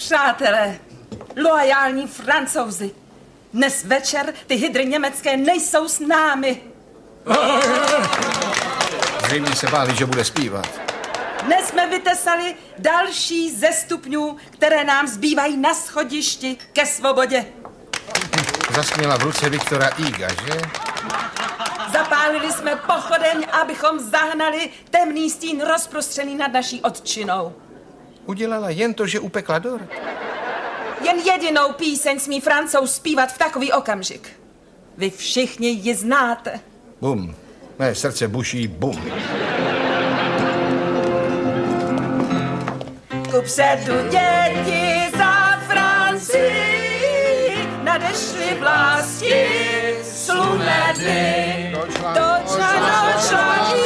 Přátelé, loajální Francouzi, dnes večer ty hydry německé nejsou s námi. Zřejmě se báli, že bude zpívat. Dnes jsme vytesali další ze stupňů, které nám zbývají na schodišti ke svobodě. Zasměla v ruce Viktora Iga, že? Zapálili jsme pochodeň, abychom zahnali temný stín rozprostřený nad naší otčinou. Udělala jen to, že upekla dort. Jen jedinou píseň smí Francouz zpívat v takový okamžik. Vy všichni ji znáte. Bum. Mé srdce buší bum. Kupředu děti za Francii, nadešly vlasti slunné dny. Do članočlaní